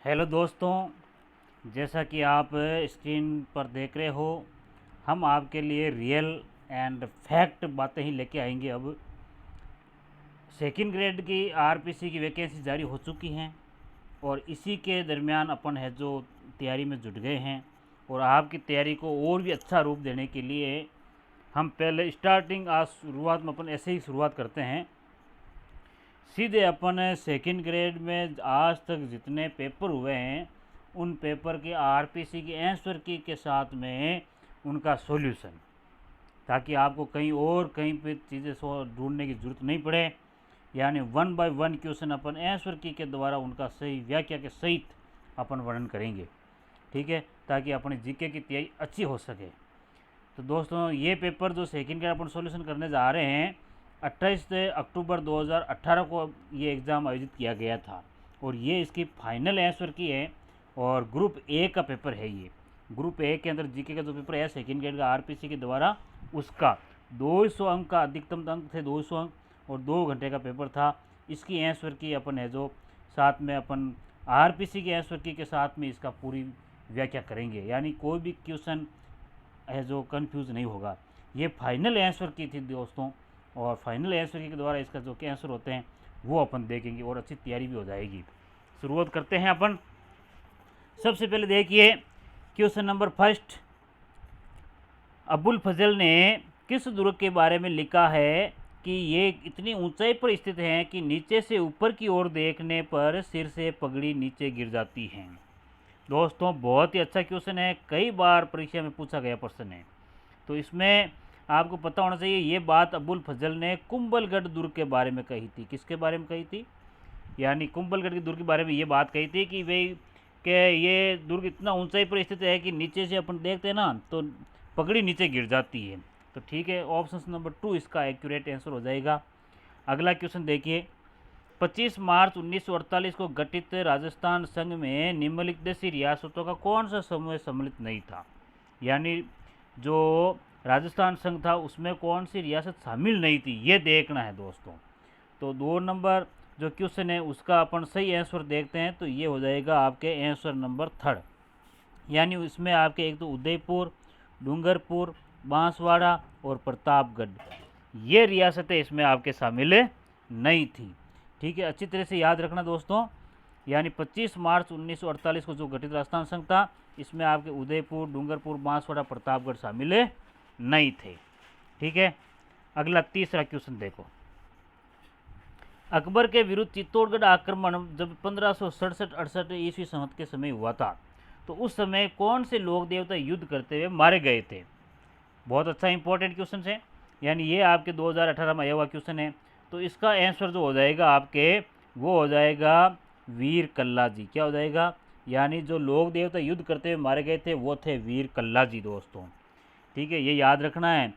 Hello दोस्तों, जैसा कि आप स्क्रीन पर देख रहे हो, हम आपके लिए रियल एंड फैक्ट बातें ही लेके आएंगे। अब सेकंड ग्रेड की आरपीसी की वैकेंसी जारी हो चुकी हैं और इसी के दरमियान अपन है जो तैयारी में जुट गए हैं। और आपकी तैयारी को और भी अच्छा रूप देने के लिए हम पहले स्टार्टिंग आज शुरुआत में अपन ऐसे ही शुरुआत करते हैं। सीधे अपन सेकंड ग्रेड में आज तक जितने पेपर हुए हैं उन पेपर के आरपीसी की आंसर की के साथ में उनका सॉल्यूशन, ताकि आपको कहीं पे चीज़ें ढूंढने की ज़रूरत नहीं पड़े। यानी 1 बाय 1 क्वेश्चन अपन आंसर की के द्वारा उनका सही व्याख्या के सहित अपन वर्णन करेंगे, ठीक है, ताकि अपनी जीके की तैयारी अच्छी हो सके। तो दोस्तों, ये पेपर जो सेकंड ग्रेड अपन सॉल्यूशन करने जा रहे हैं, 28 अक्टूबर 2018 को ये एग्ज़ाम आयोजित किया गया था और ये इसकी फाइनल आंसर की है। और ग्रुप ए का पेपर है ये। ग्रुप ए के अंदर जीके का जो पेपर है सेकंड ग्रेड का आरपीसी के द्वारा, उसका 200 अंक का अधिकतम अंक थे, 200 अंक, और 2 घंटे का पेपर था। इसकी आंसर की अपन है जो साथ में अपन आरपीसी की आंसर की के साथ में इसका पूरी व्याख्या करेंगे। यानी कोई भी क्वेश्चन है जो कंफ्यूज नहीं होगा। ये फाइनल आंसर की थी दोस्तों, और फाइनल आंसर की के द्वारा इसका जो के आंसर होते हैं वो अपन देखेंगे और अच्छी तैयारी भी हो जाएगी। शुरुआत करते हैं अपन। सबसे पहले देखिए क्वेश्चन नंबर फर्स्ट। अबुल फजल ने किस दुर्ग के बारे में लिखा है कि ये इतनी ऊंचाई पर स्थित है कि नीचे से ऊपर की ओर देखने पर सिर से पगड़ी नीचे गिर जाती है। दोस्तों, बहुत ही अच्छा क्वेश्चन है, कई बार परीक्षा में पूछा गया प्रश्न है। तो इसमें आपको पता होना चाहिए, ये बात अबुल फजल ने कुंभलगढ़ दुर्ग के बारे में कही थी। किसके बारे में कही थी? यानी कुंभलगढ़ के दुर्ग के बारे में ये बात कही थी कि भाई ये दुर्ग इतना ऊंचाई पर स्थित है कि नीचे से अपन देखते हैं ना तो पगड़ी नीचे गिर जाती है। तो ठीक है, ऑप्शन नंबर 2 इसका एक्यूरेट आंसर हो जाएगा। अगला क्वेश्चन देखिए। 25 मार्च 1948 को गठित राजस्थान संघ में निम्नलिखित रियासतों का कौन सा समूह सम्मिलित नहीं था? यानी जो राजस्थान संघ था उसमें कौन सी रियासत शामिल नहीं थी, ये देखना है दोस्तों। तो 2 नंबर जो क्वेश्चन है उसका अपन सही आंसर देखते हैं, तो ये हो जाएगा आपके आंसर नंबर 3। यानी इसमें आपके एक तो उदयपुर, डूंगरपुर, बांसवाड़ा और प्रतापगढ़, ये रियासतें इसमें आपके शामिल नहीं थी। ठीक है, अच्छी तरह से याद रखना दोस्तों। यानी 25 मार्च 1948 को जो गठित राजस्थान संघ था, इसमें आपके उदयपुर, डूंगरपुर, बांसवाड़ा, प्रतापगढ़ शामिल नहीं थे। ठीक है, अगला तीसरा क्वेश्चन देखो। अकबर के विरुद्ध चित्तौड़गढ़ आक्रमण जब 1567-68 ईस्वी संवत के समय हुआ था, तो उस समय कौन से लोक देवता युद्ध करते हुए मारे गए थे? बहुत अच्छा इंपॉर्टेंट क्वेश्चन है। यानी ये आपके 2018 में आया हुआ क्वेश्चन है। तो इसका आंसर जो हो जाएगा आपके, वो हो जाएगा वीर कल्ला जी। क्या हो जाएगा? यानी जो लोक देवता युद्ध करते हुए मारे गए थे वो थे वीर कल्ला जी दोस्तों। ठीक है, ये याद रखना है।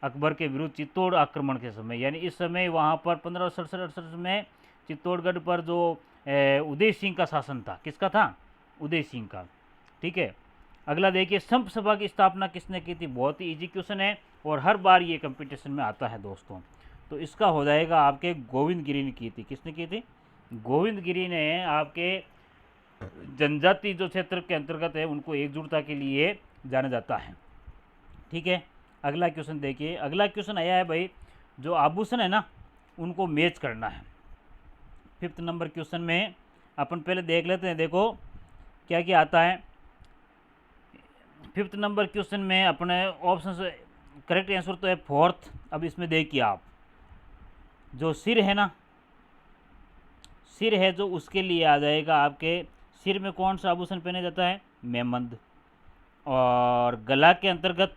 अकबर के विरुद्ध चित्तौड़ आक्रमण के समय, यानी इस समय वहाँ पर 1567-68 में चित्तौड़गढ़ पर जो उदय सिंह का शासन था, किसका था? उदय सिंह का। ठीक है, अगला देखिए, संप सभा की स्थापना किसने की थी? बहुत ही इजी क्वेश्चन है और हर बार ये कंपटीशन में आता है दोस्तों। तो इसका हो जाएगा आपके गोविंद गिरी ने की थी। किसने की थी? गोविंद गिरी ने। आपके जनजाति जो क्षेत्र के अंतर्गत है उनको एकजुटता के लिए जाना जाता है। ठीक है, अगला क्वेश्चन देखिए। अगला क्वेश्चन आया है भाई, जो आभूषण है ना उनको मैच करना है। 5th नंबर क्वेश्चन में अपन पहले देख लेते हैं, देखो क्या क्या आता है। 5th नंबर क्वेश्चन में अपने ऑप्शन करेक्ट आंसर तो है 4th। अब इसमें देखिए आप, जो सिर है ना, सिर है जो उसके लिए आ जाएगा आपके, सिर में कौन सा आभूषण पहना जाता है? मेमंद। और गला के अंतर्गत,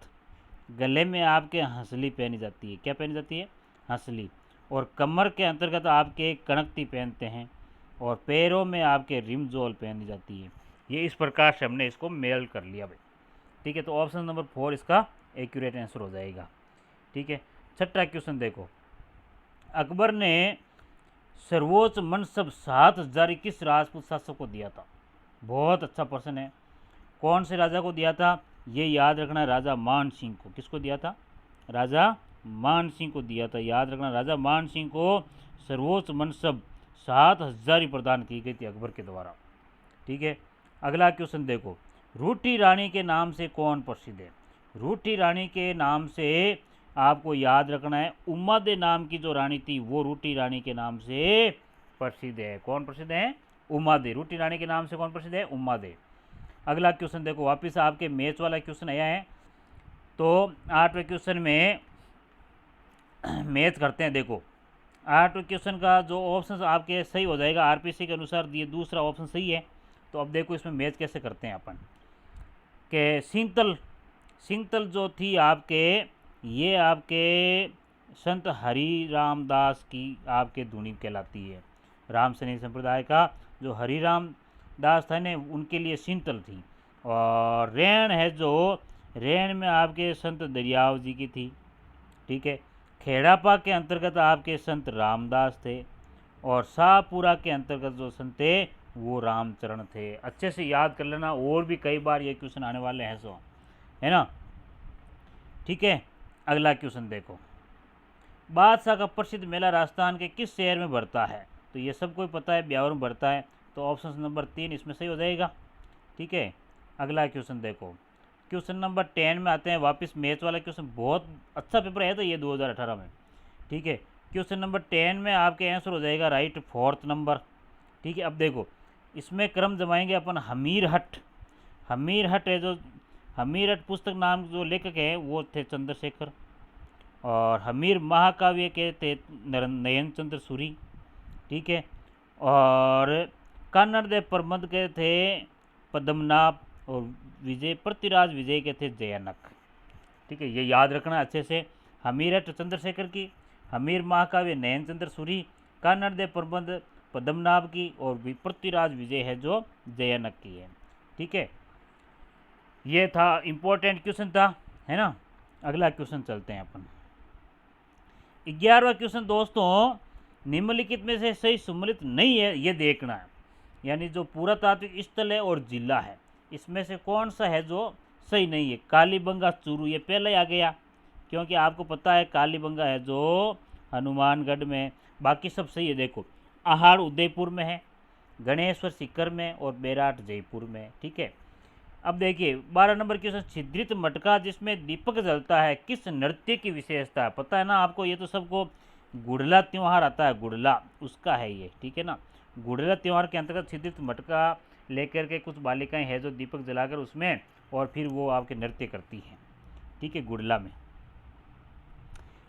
गले में आपके हंसली पहनी जाती है। क्या पहनी जाती है? हंसली। और कमर के अंतर्गत आपके कणकती पहनते हैं। और पैरों में आपके रिमजोल पहनी जाती है। ये इस प्रकार से हमने इसको मेल कर लिया भाई। ठीक है, तो ऑप्शन नंबर 4 इसका एक्यूरेट आंसर हो जाएगा। ठीक है, 6ठा क्वेश्चन देखो। अकबर ने सर्वोच्च मनसब 7000 किस राजपूत शासक को दिया था? बहुत अच्छा प्रश्न है। कौन से राजा को दिया था? ये याद रखना, राजा मान सिंह को। किसको दिया था? राजा मान सिंह को दिया था। याद रखना, राजा मान सिंह को सर्वोच्च मनसब 7000 प्रदान की गई थी अकबर के द्वारा। ठीक है। अगला क्वेश्चन देखो, रूठी रानी के नाम से कौन प्रसिद्ध है? रूठी रानी के नाम से आपको याद रखना है, उम्मादे नाम की जो रानी थी वो रूठी रानी के नाम से प्रसिद्ध है। कौन प्रसिद्ध है? उम्मादे। रूठी रानी के नाम से कौन प्रसिद्ध है? उम्मादे। अगला क्वेश्चन देखो, वापस आपके मैथ्स वाला क्वेश्चन आया है, तो 8वें क्वेश्चन में मैथ करते हैं। देखो 8वें क्वेश्चन का जो ऑप्शन आपके सही हो जाएगा, आरपीसी के अनुसार ये दूसरा ऑप्शन सही है। तो अब देखो इसमें मैथ कैसे करते हैं अपन, कि सिंगतल जो थी आपके, ये आपके संत हरि रामदास की आपके धुनी कहलाती है। राम सैनिक संप्रदाय का जो हरि राम दास था ने, उनके लिए सिंतल थी। और रेण है जो, रेण में आपके संत दरियाव जी की थी। ठीक है। खेड़ापा के अंतर्गत आपके संत रामदास थे, और शाहपुरा के अंतर्गत जो संत थे वो रामचरण थे। अच्छे से याद कर लेना, और भी कई बार ये क्वेश्चन आने वाले हैं, सो है ना। ठीक है। अगला क्वेश्चन देखो, बादशाह का प्रसिद्ध मेला राजस्थान के किस शहर में बढ़ता है? तो ये सबको ही पता है, ब्यावर में बढ़ता है। तो ऑप्शन नंबर 3 इसमें सही हो जाएगा। ठीक है। अगला क्वेश्चन देखो, क्वेश्चन नंबर 10 में आते हैं वापस। मैथ वाला क्वेश्चन बहुत अच्छा पेपर है, तो ये 2018 में। ठीक है। क्वेश्चन नंबर 10 में आपके आंसर हो जाएगा राइट 4th नंबर। ठीक है। अब देखो इसमें क्रम जमाएंगे अपन। हमीरहट है जो, हमीरहट पुस्तक नाम जो लेखक है वो थे चंद्रशेखर, और हमीर महाकाव्य के थे नयन चंद्र सूरी। ठीक है। और कन्नड़ देव प्रबंध के थे पद्मनाभ, और विजय पृथ्वीराज विजय के थे जयनक। ठीक है, ये याद रखना अच्छे से। हमीरहट चंद्रशेखर की, हमीर महाकाव्य नयन चंद्र सूरी, कन्नड़ देव प्रबंध पद्मनाभ की, और पृथ्वीराज विजय है जो जयनक की है। ठीक है, ये था इम्पोर्टेंट क्वेश्चन था, है ना। अगला क्वेश्चन चलते हैं अपन। 11वां क्वेश्चन दोस्तों, निम्नलिखित में से सही सम्मिलित नहीं है, ये देखना है। यानी जो पुरातात्विक स्थल है और जिला है, इसमें से कौन सा है जो सही नहीं है? कालीबंगा चूरू, ये पहले आ गया, क्योंकि आपको पता है कालीबंगा है जो हनुमानगढ़ में। बाकी सब सही है। देखो आहाड़ उदयपुर में है, गणेश्वर सीकर में, और बेराट जयपुर में। ठीक है। अब देखिए 12 नंबर क्वेश्चन, छिद्रित मटका जिसमें दीपक जलता है किस नृत्य की विशेषता है? पता है ना आपको, ये तो सबको गुड़ला त्यौहार आता है, गुड़ला उसका है ये। ठीक है ना। गुड़ला त्यौहार के अंतर्गत छिद्रित मटका लेकर के कुछ बालिकाएं हैं जो दीपक जलाकर उसमें, और फिर वो आपके नृत्य करती हैं। ठीक है, गुड़ला में।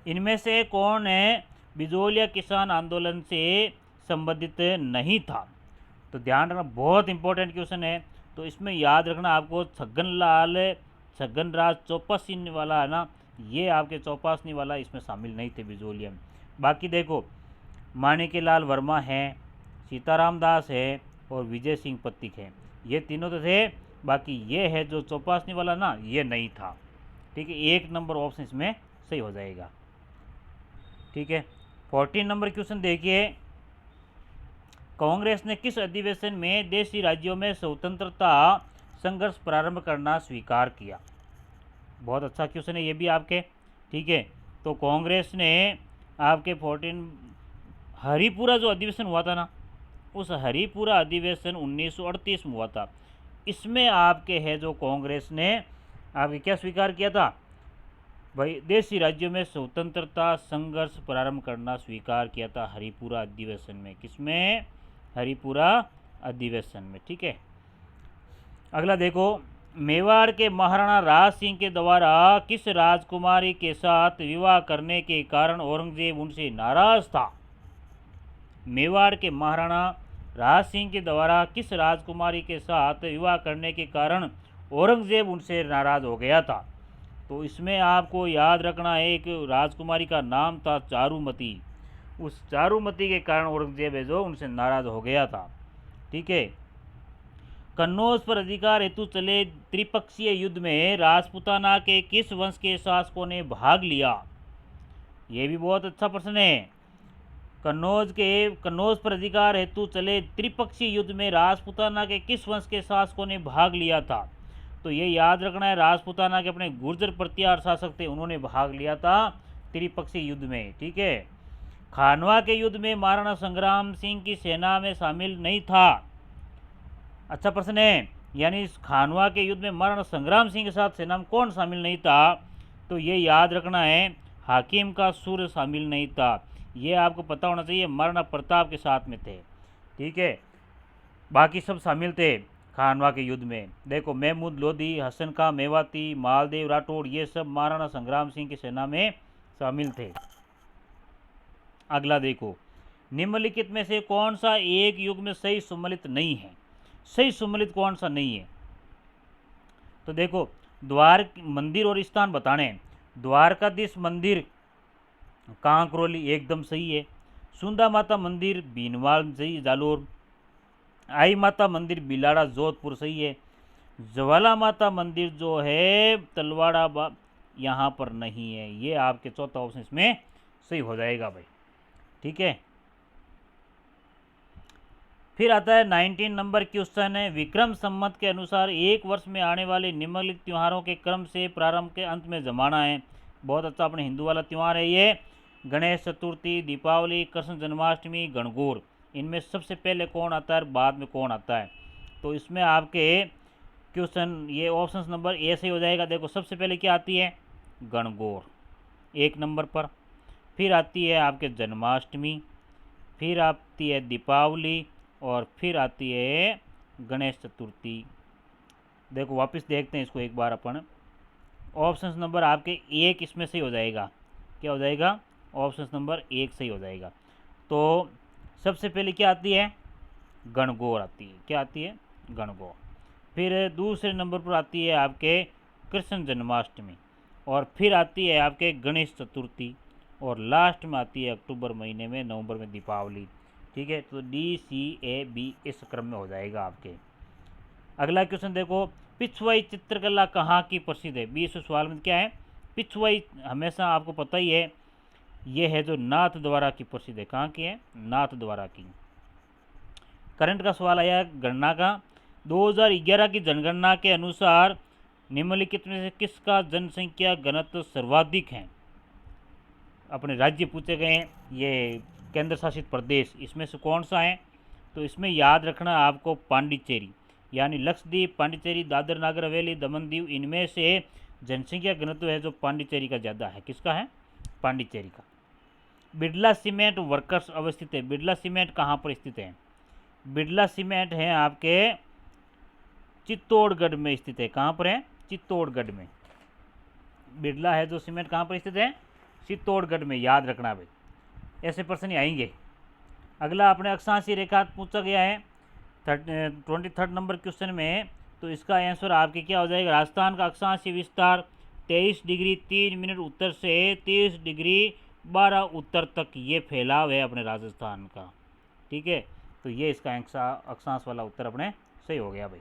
इनमें से कौन है बिजोलिया किसान आंदोलन से संबंधित नहीं था? तो ध्यान रखना, बहुत इंपॉर्टेंट क्वेश्चन है। तो इसमें याद रखना आपको, छगन राज चौपासी वाला है ना, ये आपके चौपासनी वाला इसमें शामिल नहीं थे बिजोलिया में। बाकी देखो माणिक्यलाल वर्मा है, सीताराम दास है, और विजय सिंह पत्तिक है, ये तीनों तो थे। बाकी ये है जो चौपासनी वाला ना, ये नहीं था। ठीक है, 1 नंबर ऑप्शन इसमें सही हो जाएगा। ठीक है। 14 नंबर क्वेश्चन देखिए, कांग्रेस ने किस अधिवेशन में देशी राज्यों में स्वतंत्रता संघर्ष प्रारंभ करना स्वीकार किया? बहुत अच्छा क्वेश्चन है ये भी आपके। ठीक है, तो कांग्रेस ने आपके 14 हरिपुरा जो अधिवेशन हुआ था ना, उस हरिपुरा अधिवेशन 1938 में हुआ था। इसमें आपके है जो कांग्रेस ने आपके क्या स्वीकार किया था भाई? देशी राज्यों में स्वतंत्रता संघर्ष प्रारंभ करना स्वीकार किया था हरिपुरा अधिवेशन में। किसमें? हरिपुरा अधिवेशन में। ठीक है। अगला देखो, मेवाड़ के महाराणा राज सिंह के द्वारा किस राजकुमारी के साथ विवाह करने के कारण औरंगजेब उनसे नाराज था? मेवाड़ के महाराणा राज सिंह के द्वारा किस राजकुमारी के साथ विवाह करने के कारण औरंगजेब उनसे नाराज हो गया था? तो इसमें आपको याद रखना है, एक राजकुमारी का नाम था चारुमती। उस चारुमती के कारण औरंगजेब है जो उनसे नाराज हो गया था। ठीक है। कन्नौज पर अधिकार हेतु चले त्रिपक्षीय युद्ध में राजपूताना के किस वंश के शासकों ने भाग लिया? ये भी बहुत अच्छा प्रश्न है। कन्नौज पर अधिकार हेतु चले त्रिपक्षीय युद्ध में राजपूताना के किस वंश के शासकों ने भाग लिया था? तो ये याद रखना है, राजपूताना के अपने गुर्जर प्रतिहार शासक थे, उन्होंने भाग लिया था त्रिपक्षीय युद्ध में। ठीक है। खानवा के युद्ध में महाराणा संग्राम सिंह की सेना में शामिल नहीं था। अच्छा प्रश्न है, यानी इस खानवा के युद्ध में महाराणा संग्राम सिंह के साथ सेना में कौन शामिल नहीं था? तो ये याद रखना है, हाकिम का सूर्य शामिल नहीं था। ये आपको पता होना चाहिए, महाराणा प्रताप के साथ में थे। ठीक है, बाकी सब शामिल थे खानवा के युद्ध में। देखो महमूद लोधी, हसन खां मेवाती, मालदेव राठौड़, ये सब महाराणा संग्राम सिंह की सेना में शामिल थे। अगला देखो, निम्नलिखित में से कौन सा एक युग में सही सम्मिलित नहीं है? सही सम्मिलित कौन सा नहीं है? तो देखो, द्वार मंदिर और स्थान बताने। द्वारकाधीश मंदिर कांकरोली एकदम सही है। सुंदा माता मंदिर बीनवाल सही जालोर। आई माता मंदिर बिलाड़ा जोधपुर सही है। ज्वाला माता मंदिर जो है तलवाड़ा यहाँ पर नहीं है। ये आपके चौथा ऑप्शन इसमें सही हो जाएगा भाई। ठीक है, फिर आता है 19 नंबर क्वेश्चन है, विक्रम संवत के अनुसार एक वर्ष में आने वाले निम्नलिखित त्योहारों के क्रम से प्रारंभ के अंत में जमाना है। बहुत अच्छा अपने हिंदू वाला त्यौहार है ये। गणेश चतुर्थी, दीपावली, कृष्ण जन्माष्टमी, गणगौर, इनमें सबसे पहले कौन आता है, बाद में कौन आता है? तो इसमें आपके क्वेश्चन ये ऑप्शन नंबर ए से हो जाएगा। देखो सबसे पहले क्या आती है, गणगौर एक नंबर पर, फिर आती है आपके जन्माष्टमी, फिर आती है दीपावली, और फिर आती है गणेश चतुर्थी। देखो वापस देखते हैं इसको एक बार अपन। ऑप्शन नंबर आपके एक इसमें सही हो जाएगा। क्या हो जाएगा? ऑप्शन नंबर एक सही हो जाएगा। तो सबसे पहले क्या आती है, गणगौर आती है। क्या आती है? गणगौर। फिर दूसरे नंबर पर आती है आपके कृष्ण जन्माष्टमी, और फिर आती है आपके गणेश चतुर्थी, और लास्ट में आती है अक्टूबर महीने में, नवंबर में दीपावली। ठीक है, तो डी सी ए बी इस क्रम में हो जाएगा आपके। अगला क्वेश्चन देखो, पिछवाई चित्रकला कहाँ की प्रसिद्ध है? 20 सवाल में क्या है, पिछवाई हमेशा आपको पता ही है, ये है जो नाथ द्वारा की प्रसिद्ध है। कहाँ की है? नाथ द्वारा की। करंट का सवाल आया गणना का, 2011 की जनगणना के अनुसार निम्नलिखित में से किसका जनसंख्या घनत्व सर्वाधिक है? अपने राज्य पूछे गए हैं, ये केंद्र शासित प्रदेश, इसमें से कौन सा है? तो इसमें याद रखना आपको पांडिचेरी, यानी लक्षद्वीप, पांडिचेरी, दादर नागर हवेली, दमन दीव, इनमें से जनसंख्या घनत्व है जो पांडिचेरी का ज़्यादा है। किसका है? पांडिचेरी का। बिरला सीमेंट वर्कर्स अवस्थित है। बिरला सीमेंट कहाँ पर स्थित है? बिरला सीमेंट है आपके चित्तौड़गढ़ में स्थित है। कहाँ पर है? चित्तौड़गढ़ में। बिरला है जो सीमेंट कहाँ पर स्थित है? चित्तौड़गढ़ में। याद रखना भाई, ऐसे प्रश्न आएंगे। अगला अपने अक्षांशीय रेखा पूछा गया है 23 नंबर क्वेश्चन में, तो इसका आंसर आपके क्या हो जाएगा? राजस्थान का अक्षांशीय विस्तार 23 डिग्री 3 मिनट उत्तर से 30 डिग्री 12 उत्तर तक ये फैलाव है अपने राजस्थान का। ठीक है, तो ये इसका अक्षांश वाला उत्तर अपने सही हो गया भाई।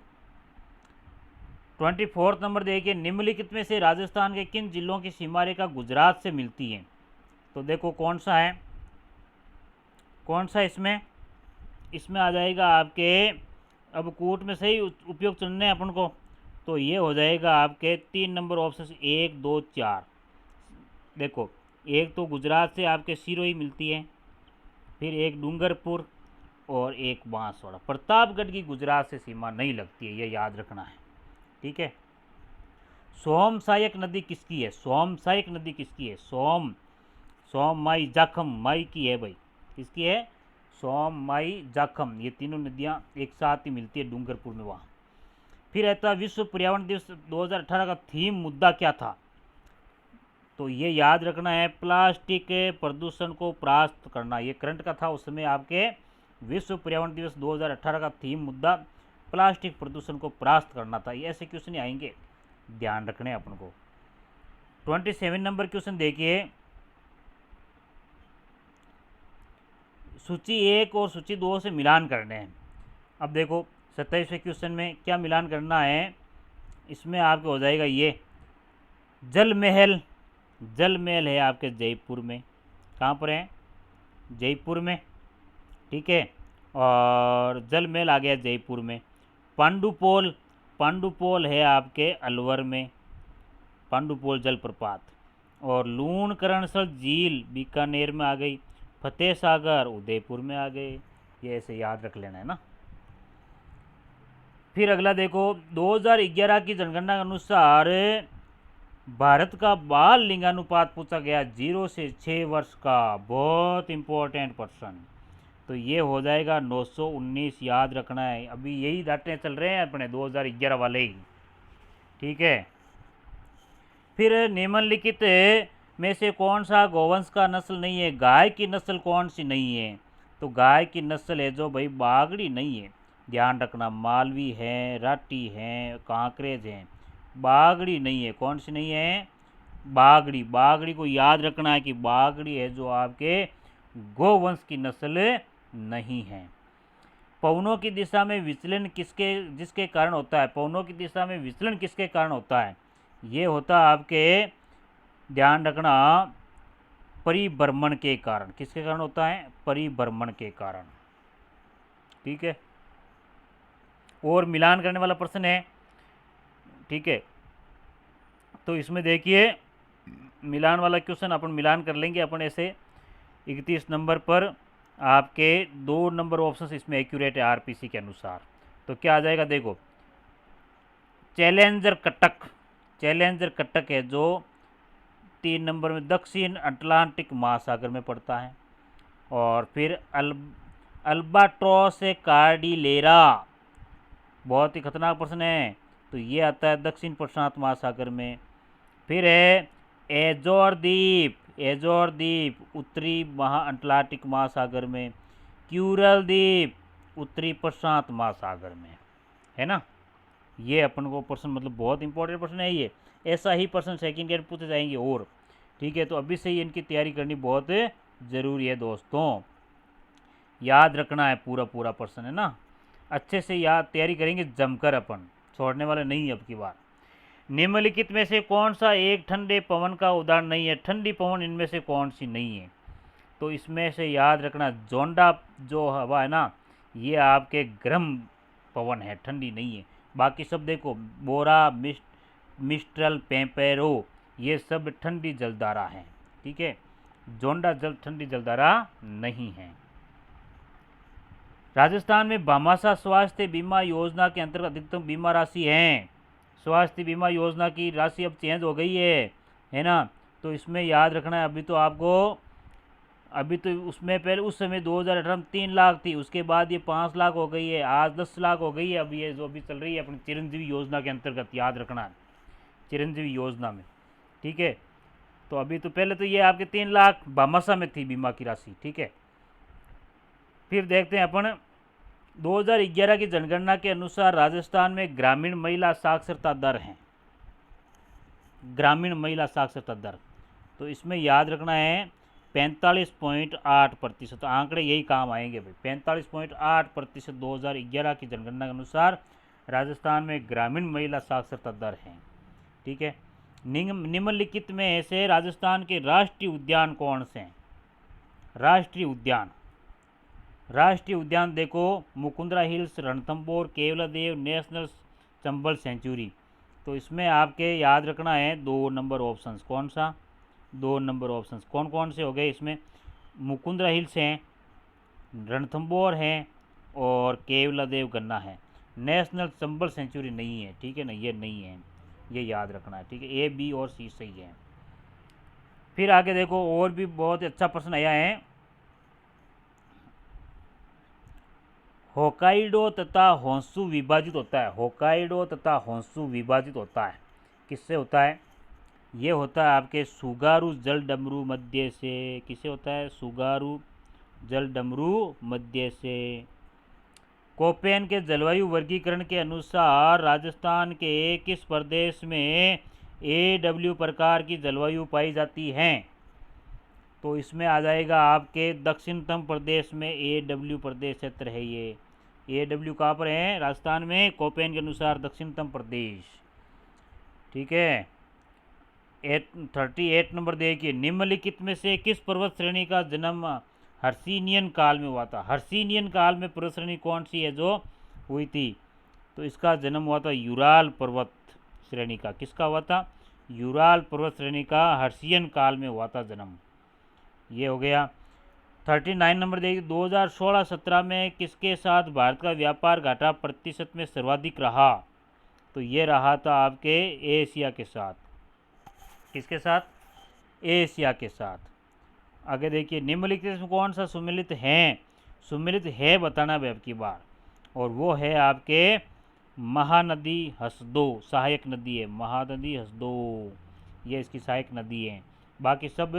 24 नंबर देखिए, निम्नलिखित में से राजस्थान के किन जिलों की सीमा रेखा गुजरात से मिलती है? तो देखो कौन सा है, कौन सा इसमें आ जाएगा आपके, अब कोर्ट में सही उपयोग चुनने हैं अपन को, तो ये हो जाएगा आपके 3 नंबर ऑप्शन 1 2 4। देखो एक तो गुजरात से आपके सिरोही मिलती है, फिर एक डूंगरपुर, और एक बांसवाड़ा। प्रतापगढ़ की गुजरात से सीमा नहीं लगती है, ये याद रखना है। ठीक है, सोम सहायक नदी किसकी है? सोम सहायक नदी किसकी है? सोम माई जाखम माई की है भाई। किसकी है? सोम माई जाखम। ये तीनों नदियाँ एक साथ ही मिलती है डूंगरपुर में वहाँ। फिर रहता है विश्व पर्यावरण दिवस 2018 का थीम मुद्दा क्या था? तो ये याद रखना है, प्लास्टिक प्रदूषण को परास्त करना। ये करंट का था, उस समय आपके विश्व पर्यावरण दिवस 2018 का थीम मुद्दा प्लास्टिक प्रदूषण को परास्त करना था। ये ऐसे क्वेश्चन आएंगे, ध्यान रखने अपन को। 27 नंबर क्वेश्चन देखिए, सूची 1 और सूची 2 से मिलान करने हैं। अब देखो 27वें क्वेश्चन में क्या मिलान करना है, इसमें आपको हो जाएगा ये जल महल है आपके जयपुर में। कहाँ पर है? जयपुर में। ठीक है, और जल महल आ गया जयपुर में। पांडुपोल है आपके अलवर में, पांडुपोल जलप्रपात। और लूणकरणसर झील बीकानेर में आ गई। फतेह सागर उदयपुर में आ गए। ये ऐसे याद रख लेना है ना। फिर अगला देखो, 2011 की जनगणना के अनुसार भारत का बाल लिंगानुपात पूछा गया 0 से 6 वर्ष का, बहुत इंपॉर्टेंट प्रश्न। तो ये हो जाएगा 919, याद रखना है। अभी यही डाटे चल रहे हैं अपने 2011 वाले ही, ठीक है। फिर निम्नलिखित में से कौन सा गोवंश का नस्ल नहीं है? गाय की नस्ल कौन सी नहीं है? तो गाय की नस्ल है जो भाई बागड़ी नहीं है, ध्यान रखना। मालवी है, राठी है, कांकरेज है, बागड़ी नहीं है। कौन सी नहीं है? बागड़ी। बागड़ी को याद रखना है कि बागड़ी है जो आपके गोवंश की नस्ल नहीं है। पवनों की दिशा में विचलन जिसके कारण होता है? पवनों की दिशा में विचलन किसके कारण होता है? ये होता है आपके, ध्यान रखना, परिभ्रमण के कारण। किसके कारण होता है? परिभ्रमण के कारण, ठीक है। और मिलान करने वाला प्रश्न है, ठीक है। तो इसमें देखिए मिलान वाला क्वेश्चन अपन मिलान कर लेंगे अपन ऐसे। 31 नंबर पर आपके 2 नंबर ऑप्शन इसमें एक्यूरेट है आरपीसी के अनुसार। तो क्या आ जाएगा देखो, चैलेंजर कटक। चैलेंजर कटक है जो 3 नंबर में दक्षिण अटलांटिक महासागर में पड़ता है। और फिर अल्बाट्रॉस कार्डिलेरा, बहुत ही खतरनाक प्रश्न है। तो ये आता है दक्षिण प्रशांत महासागर में। फिर है एजोर द्वीप। एजोर द्वीप उत्तरी अटलांटिक महासागर में। क्यूरल द्वीप उत्तरी प्रशांत महासागर में, है ना। ये अपन को प्रश्न मतलब बहुत इंपॉर्टेंट प्रश्न है ये। ऐसा ही प्रश्न सेकंड ईयर पूछे जाएंगे और, ठीक है। तो अभी से ही इनकी तैयारी करनी बहुत ज़रूरी है दोस्तों, याद रखना है पूरा पूरा प्रश्न, है ना। अच्छे से याद तैयारी करेंगे जमकर, अपन छोड़ने वाले नहीं अब की बार। निम्नलिखित में से कौन सा एक ठंडे पवन का उदाहरण नहीं है? ठंडी पवन इनमें से कौन सी नहीं है? तो इसमें से याद रखना, जोंडा जो हवा है ना, ये आपके गर्म पवन है, ठंडी नहीं है। बाकी सब देखो, बोरा, मिस्ट्रल, पेम्पेरो, ये सब ठंडी जलधारा हैं, ठीक है। जोंडा ठंडी जलधारा नहीं है। राजस्थान में भामाशाह स्वास्थ्य बीमा योजना के अंतर्गत अधिकतम बीमा राशि है। स्वास्थ्य बीमा योजना की राशि अब चेंज हो गई है ना। तो इसमें याद रखना है, अभी तो उसमें पहले उस समय 2018 में 3 लाख थी, उसके बाद ये 5 लाख हो गई है, आज 10 लाख हो गई है। अब ये जो अभी चल रही है अपनी चिरंजीवी योजना के अंतर्गत, याद रखना है, चिरंजीवी योजना में, ठीक है। तो अभी तो पहले तो ये आपके 3 लाख भामाशाह में थी बीमा की राशि, ठीक है। फिर देखते हैं अपन 2011 की जनगणना के अनुसार राजस्थान में ग्रामीण महिला साक्षरता दर है। ग्रामीण महिला साक्षरता दर, तो इसमें याद रखना है 45.8%। आंकड़े यही काम आएंगे भाई, 45.8% 2011 की जनगणना के अनुसार राजस्थान में ग्रामीण महिला साक्षरता दर है, ठीक है। निम्नलिखित में से राजस्थान के राष्ट्रीय उद्यान कौन से हैं? राष्ट्रीय उद्यान देखो, Mukundra hills, Ranthambore, Keoladeo national Chambal sanctuary. तो इसमें आपके याद रखना है 2 नंबर ऑप्शंस। कौन सा? 2 नंबर ऑप्शंस कौन कौन से हो गए इसमें? मुकुंदरा हिल्स हैं, रणथंभौर हैं और केवलादेव गन्ना है। नेशनल चंबल सेंचुरी नहीं है, ठीक है ना, ये नहीं है, ये याद रखना है, ठीक है। ए, बी और सी सही है। फिर आगे देखो, और भी बहुत अच्छा प्रश्न आया है। होकाइडो तथा होंशु विभाजित होता है। होकाइडो तथा होंशु विभाजित होता है, किससे होता है? ये होता है आपके सुगारू जल डमरू मध्य से। किससे होता है? सुगारू जल डमरू मध्य से। कोपेन के जलवायु वर्गीकरण के अनुसार राजस्थान के किस प्रदेश में AW प्रकार की जलवायु पाई जाती है? तो इसमें आ जाएगा आपके दक्षिणतम प्रदेश में AW प्रदेश क्षेत्र है। ये AW कहाँ पर है? राजस्थान में, कोपेन के अनुसार दक्षिणतम प्रदेश, ठीक है। 38 नंबर देखिए, निम्नलिखित में से किस पर्वत श्रेणी का जन्म हर्षिनियन काल में हुआ था? हर्षिनियन काल में पर्वत श्रेणी कौन सी है जो हुई थी? तो इसका जन्म हुआ था यूराल पर्वत श्रेणी का। किसका हुआ था? यूराल पर्वत श्रेणी का हर्षियन काल में हुआ था जन्म। ये हो गया। 39 नंबर देखिए, 2016-17 में किसके साथ भारत का व्यापार घाटा प्रतिशत में सर्वाधिक रहा? तो ये रहा था आपके एशिया के साथ। किसके साथ? एशिया के साथ। आगे देखिए, निम्नलिखित में कौन सा सुमिलित है बताना भाई अब की बार, और वो है आपके महानदी हसदो, सहायक नदी है महानदी हसदो, ये इसकी सहायक नदी है, बाकी सब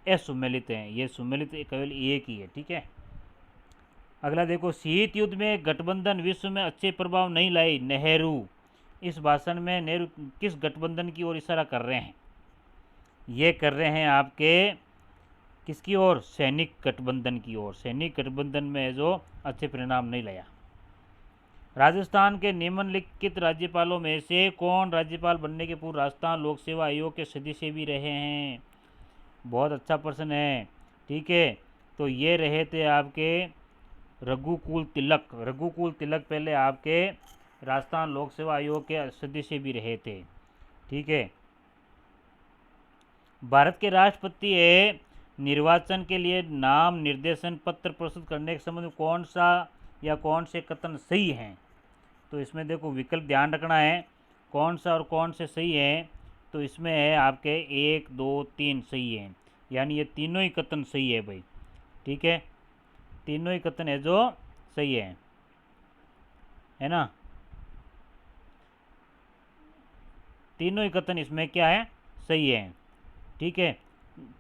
असुमेलित हैं, ये सुमेलित केवल एक ही है। ठीक है। अगला देखो, शीत युद्ध में गठबंधन विश्व में अच्छे प्रभाव नहीं लाई नेहरू। इस भाषण में नेहरू किस गठबंधन की ओर इशारा कर रहे हैं? ये कर रहे हैं आपके किसकी ओर? सैनिक गठबंधन की ओर। सैनिक गठबंधन में जो अच्छे परिणाम नहीं लाया। राजस्थान के निम्नलिखित राज्यपालों में से कौन राज्यपाल बनने के पूर्व राजस्थान लोक सेवा आयोग के सदस्य भी रहे हैं? बहुत अच्छा प्रश्न है। ठीक है, तो ये रहे थे आपके रघुकुल तिलक। रघुकुल तिलक पहले आपके राजस्थान लोक सेवा आयोग के सदस्य भी रहे थे। ठीक है। भारत के राष्ट्रपति निर्वाचन के लिए नाम निर्देशन पत्र प्रस्तुत करने के संबंध में कौन सा या कौन से कथन सही हैं? तो इसमें देखो विकल्प ध्यान रखना है, कौन सा और कौन से सही है। तो इसमें है आपके 1, 2, 3 सही है, यानी ये तीनों ही कथन सही है भाई। ठीक है, तीनों ही कथन है जो सही है ना। तीनों ही कथन इसमें क्या है? सही है। ठीक है।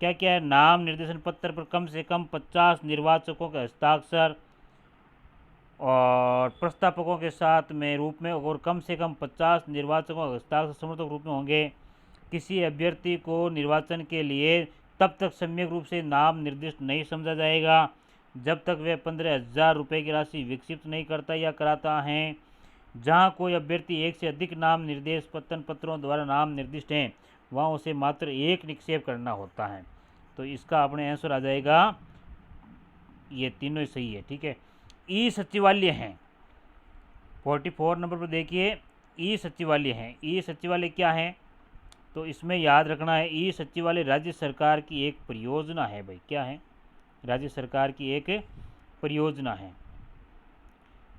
क्या क्या है? नाम निर्देशन पत्र पर कम से कम 50 निर्वाचकों के हस्ताक्षर और प्रस्तावकों के साथ में रूप में, और कम से कम 50 निर्वाचकों के हस्ताक्षर समर्थक रूप में होंगे। किसी अभ्यर्थी को निर्वाचन के लिए तब तक सम्यक रूप से नाम निर्दिष्ट नहीं समझा जाएगा जब तक वह 15,000 रुपये की राशि विकसित नहीं करता या कराता है। जहां कोई अभ्यर्थी एक से अधिक नाम निर्देश पत्रों द्वारा नाम निर्दिष्ट हैं, वहाँ उसे मात्र एक निक्षेप करना होता है। तो इसका अपने आंसर आ जाएगा, ये तीनों ही सही है। ठीक है। ई सचिवालय हैं 44 नंबर पर देखिए, ई सचिवालय हैं। ई सचिवालय क्या है? तो इसमें याद रखना है, ई सचिवालय राज्य सरकार की एक परियोजना है भाई। क्या है? राज्य सरकार की एक परियोजना है।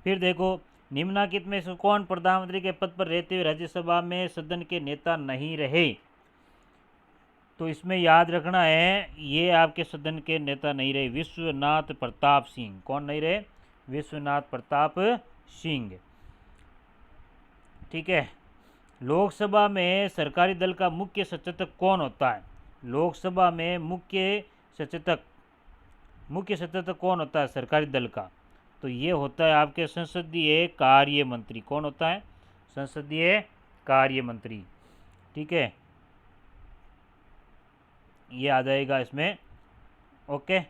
फिर देखो, निम्नलिखित में से कौन प्रधानमंत्री के पद पर रहते हुए राज्यसभा में सदन के नेता नहीं रहे? तो इसमें याद रखना है, ये आपके सदन के नेता नहीं रहे, विश्वनाथ प्रताप सिंह। कौन नहीं रहे? विश्वनाथ प्रताप सिंह। ठीक है। लोकसभा में सरकारी दल का मुख्य सचेतक कौन होता है? लोकसभा में मुख्य सचेतक कौन होता है सरकारी दल का? तो ये होता है आपके संसदीय कार्य मंत्री। कौन होता है? संसदीय कार्य मंत्री। ठीक है, ये आ जाएगा इसमें। ओके।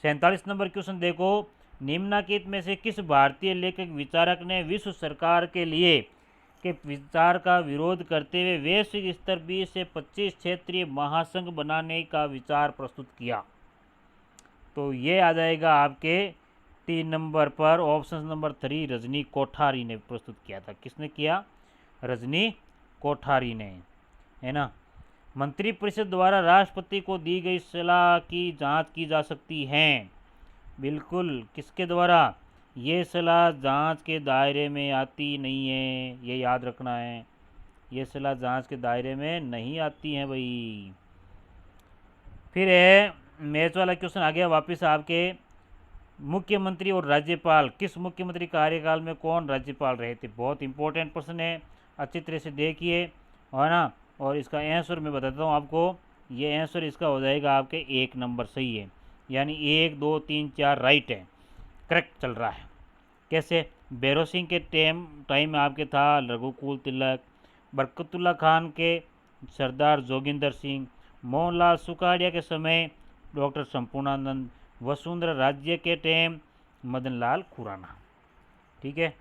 47 नंबर क्वेश्चन देखो, निम्नलिखित में से किस भारतीय लेखक विचारक ने विश्व सरकार के लिए के विचार का विरोध करते हुए वैश्विक स्तर 20 से 25 क्षेत्रीय महासंघ बनाने का विचार प्रस्तुत किया? तो ये आ जाएगा आपके 3 नंबर पर, ऑप्शन नंबर 3, रजनी कोठारी ने प्रस्तुत किया था। किसने किया? रजनी कोठारी ने, है ना। मंत्रिपरिषद द्वारा राष्ट्रपति को दी गई सलाह की जांच की जा सकती है। बिल्कुल, किसके द्वारा? ये सलाह जांच के दायरे में आती नहीं है, ये याद रखना है। ये सलाह जांच के दायरे में नहीं आती है भाई। फिर है मैच वाला क्वेश्चन आ गया वापस आपके, मुख्यमंत्री और राज्यपाल, किस मुख्यमंत्री कार्यकाल में कौन राज्यपाल रहे थे? बहुत इंपॉर्टेंट प्रश्न है, अच्छी तरह से देखिए, है ना। और इसका आंसर मैं बताता हूँ आपको। ये आंसर इसका हो जाएगा आपके 1 नंबर सही है, यानी 1, 2, 3, 4 राइट है, करेक्ट चल रहा है। कैसे? भैरव सिंह के टाइम में आपके था रघुकुल तिलक, बरकतुल्ला खान के सरदार जोगिंदर सिंह, मोहनलाल सुखाड़िया के समय डॉक्टर संपूर्णानंद, वसुंधरा राज्य के टाइम मदन लाल खुराना। ठीक है।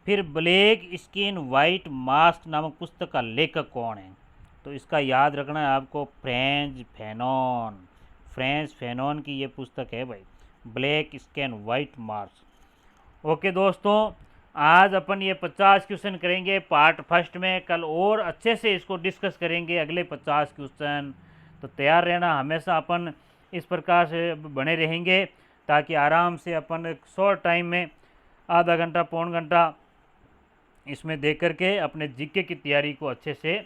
फिर ब्लैक स्किन व्हाइट मास्क नामक पुस्तक का लेखक कौन है? तो इसका याद रखना है आपको, फ्रेंच फैनॉन की ये पुस्तक है भाई, black skin white mask. Okay दोस्तों, आज अपन ये 50 क्वेश्चन करेंगे पार्ट फर्स्ट में। कल और अच्छे से इसको डिस्कस करेंगे अगले 50 क्वेश्चन। तो तैयार रहना, हमेशा अपन इस प्रकार से बने रहेंगे ताकि आराम से अपन शॉर्ट टाइम में आधा घंटा पौन घंटा इसमें दे करके अपने जीके की तैयारी को अच्छे से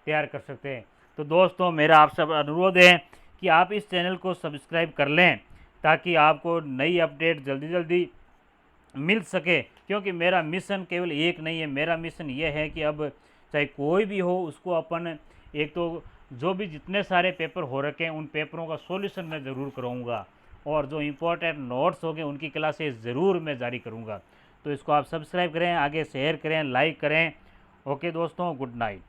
तैयार कर सकते हैं। तो दोस्तों मेरा आप सब अनुरोध है कि आप इस चैनल को सब्सक्राइब कर लें ताकि आपको नई अपडेट जल्दी जल्दी मिल सके, क्योंकि मेरा मिशन केवल एक नहीं है। मेरा मिशन ये है कि अब चाहे कोई भी हो उसको अपन एक तो जो भी जितने सारे पेपर हो रखे हैं उन पेपरों का सॉल्यूशन मैं ज़रूर कराऊंगा और जो इम्पोर्टेंट नोट्स होंगे उनकी क्लासेस ज़रूर मैं जारी करूंगा। तो इसको आप सब्सक्राइब करें, आगे शेयर करें, लाइक करें। ओके दोस्तों, गुड नाइट।